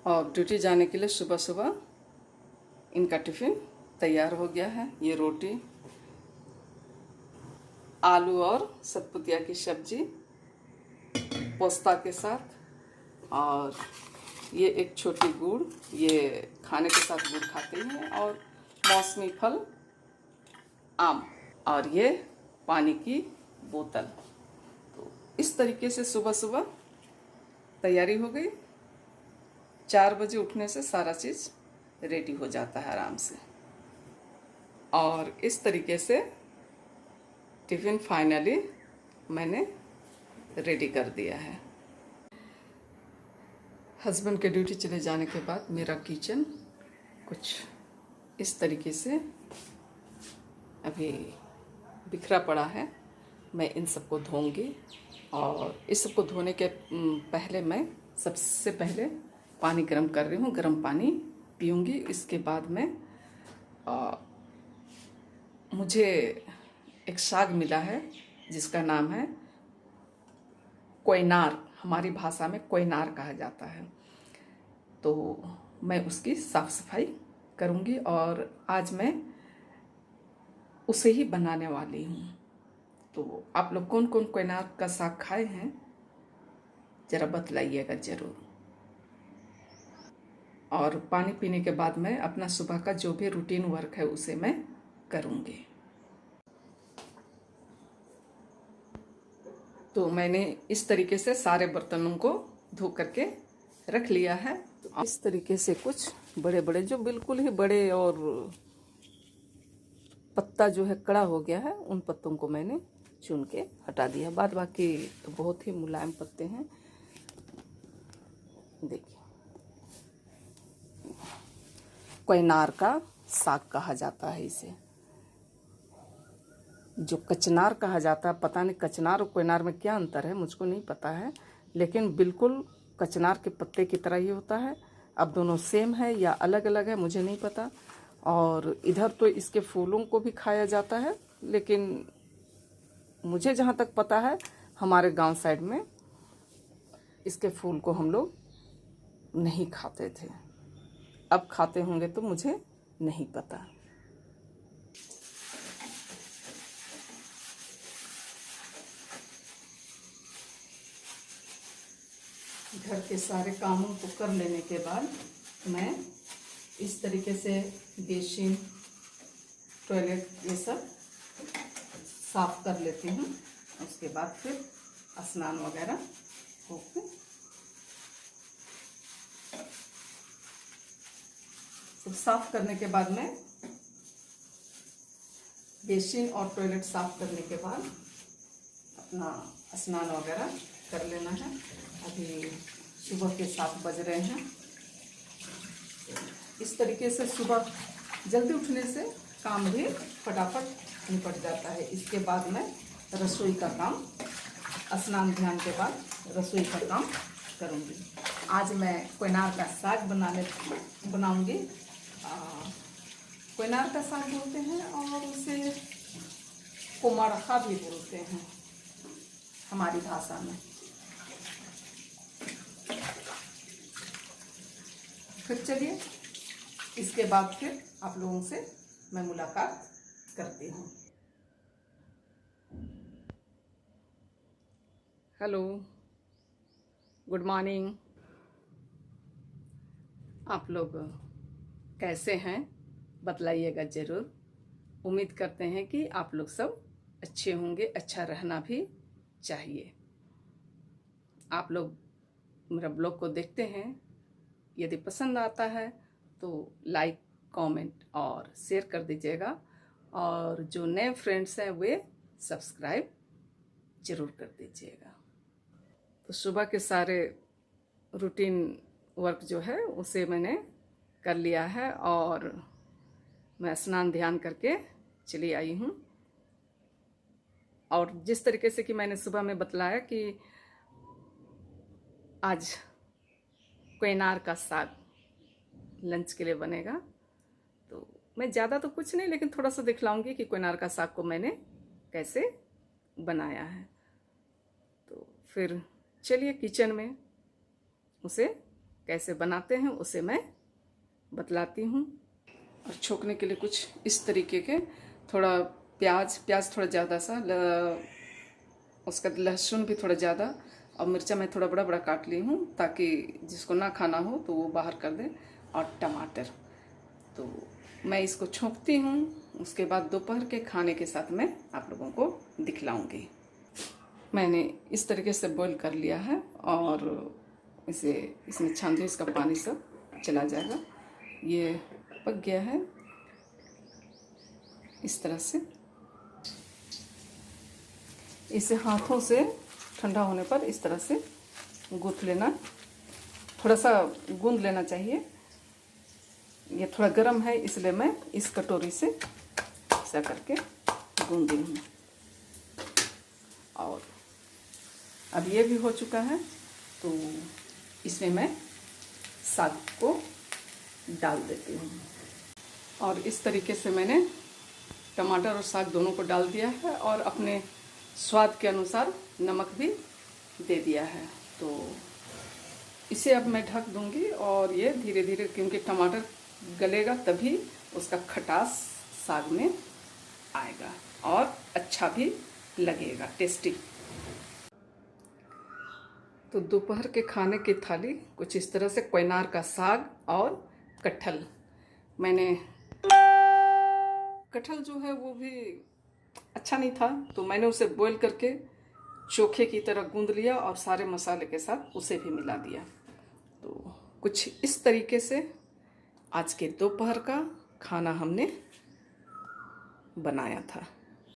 और ड्यूटी जाने के लिए सुबह सुबह इनका टिफ़िन तैयार हो गया है। ये रोटी, आलू और सतपुतिया की सब्जी पोस्ता के साथ, और ये एक छोटी गुड़, ये खाने के साथ गुड़ खाते हैं, और मौसमी फल, आम, और ये पानी की बोतल। तो इस तरीके से सुबह सुबह तैयारी हो गई। 4 बजे उठने से सारा चीज़ रेडी हो जाता है आराम से। और इस तरीके से टिफ़िन फाइनली मैंने रेडी कर दिया है। हस्बैंड के ड्यूटी चले जाने के बाद मेरा किचन कुछ इस तरीके से अभी बिखरा पड़ा है। मैं इन सबको धोऊंगी, और इस सबको धोने के पहले मैं सबसे पहले पानी गर्म कर रही हूँ। गर्म पानी पीऊँगी। इसके बाद में मुझे एक साग मिला है जिसका नाम है कोयनार। हमारी भाषा में कोयनार कहा जाता है। तो मैं उसकी साफ़ सफाई करूँगी, और आज मैं उसे ही बनाने वाली हूँ। तो आप लोग कौन कौन कोयनार का साग खाए हैं ज़रा बतलाइएगा ज़रूर। और पानी पीने के बाद मैं अपना सुबह का जो भी रूटीन वर्क है उसे मैं करूँगी। तो मैंने इस तरीके से सारे बर्तनों को धो करके रख लिया है। इस तरीके से कुछ बड़े बड़े, जो बिल्कुल ही बड़े और पत्ता जो है कड़ा हो गया है, उन पत्तों को मैंने चुन के हटा दिया। बाद बाकी तो बहुत ही मुलायम पत्ते हैं। देखिए, कोयनार का साग कहा जाता है इसे। जो कचनार कहा जाता है, पता नहीं कचनार और कोयनार में क्या अंतर है, मुझको नहीं पता है, लेकिन बिल्कुल कचनार के पत्ते की तरह ही होता है। अब दोनों सेम है या अलग अलग है मुझे नहीं पता। और इधर तो इसके फूलों को भी खाया जाता है, लेकिन मुझे जहाँ तक पता है हमारे गांव साइड में इसके फूल को हम लोग नहीं खाते थे। अब खाते होंगे तो मुझे नहीं पता। घर के सारे कामों को कर लेने के बाद मैं इस तरीके से बेसिन, टॉयलेट, ये सब साफ कर लेती हूँ। उसके बाद फिर स्नान वगैरह होके सब साफ करने के बाद में, बेसिन और टॉयलेट साफ करने के बाद अपना स्नान वगैरह कर लेना है। अभी सुबह के 7 बज रहे हैं। इस तरीके से सुबह जल्दी उठने से काम भी फटाफट निपट जाता है। इसके बाद मैं रसोई का काम, स्नान ध्यान के बाद रसोई का काम करूँगी। आज मैं कोयनार का साग बनाऊँगी। कोयनार का साग बोलते हैं और उसे कोमारखा भी बोलते हैं हमारी भाषा में। फिर चलिए, इसके बाद फिर आप लोगों से मैं मुलाकात करती हूँ। Hello, good morning. आप लोग कैसे हैं बतलाइएगा ज़रूर। उम्मीद करते हैं कि आप लोग सब अच्छे होंगे। अच्छा रहना भी चाहिए। आप लोग मेरा ब्लॉग को देखते हैं, यदि पसंद आता है तो लाइक, कमेंट और शेयर कर दीजिएगा, और जो नए फ्रेंड्स हैं वे सब्सक्राइब ज़रूर कर दीजिएगा। तो सुबह के सारे रूटीन वर्क जो है उसे मैंने कर लिया है, और मैं स्नान ध्यान करके चली आई हूँ। और जिस तरीके से कि मैंने सुबह में बतलाया कि आज कोयनार का साग लंच के लिए बनेगा, तो मैं ज़्यादा तो कुछ नहीं, लेकिन थोड़ा सा दिखलाऊंगी कि कोयनार का साग को मैंने कैसे बनाया है। तो फिर चलिए किचन में उसे कैसे बनाते हैं उसे मैं बतलाती हूँ। और छोंकने के लिए कुछ इस तरीके के, थोड़ा प्याज थोड़ा ज़्यादा सा, उसका लहसुन भी थोड़ा ज़्यादा, और मिर्चा मैं थोड़ा बड़ा बड़ा काट ली हूँ ताकि जिसको ना खाना हो तो वो बाहर कर दे। और टमाटर, तो मैं इसको छोंकती हूँ। उसके बाद दोपहर के खाने के साथ मैं आप लोगों को दिखलाऊंगी। मैंने इस तरीके से बॉईल कर लिया है और इसमें छान दिया, इसका पानी सब चला जाएगा। ये पक गया है इस तरह से। इसे हाथों से ठंडा होने पर इस तरह से गूँथ लेना, थोड़ा सा गूँध लेना चाहिए। ये थोड़ा गर्म है इसलिए मैं इस कटोरी से ऐसा करके गूँध दी हूँ। और अब ये भी हो चुका है, तो इसमें मैं साग को डाल देती हूँ। और इस तरीके से मैंने टमाटर और साग दोनों को डाल दिया है और अपने स्वाद के अनुसार नमक भी दे दिया है। तो इसे अब मैं ढक दूंगी और ये धीरे धीरे, क्योंकि टमाटर गलेगा तभी उसका खटास साग में आएगा और अच्छा भी लगेगा, टेस्टी। तो दोपहर के खाने की थाली कुछ इस तरह से, क्वैनार का साग और कटहल। मैंने कटहल जो है वो भी अच्छा नहीं था, तो मैंने उसे बॉईल करके चोखे की तरह गूंद लिया और सारे मसाले के साथ उसे भी मिला दिया। तो कुछ इस तरीके से आज के दोपहर का खाना हमने बनाया था।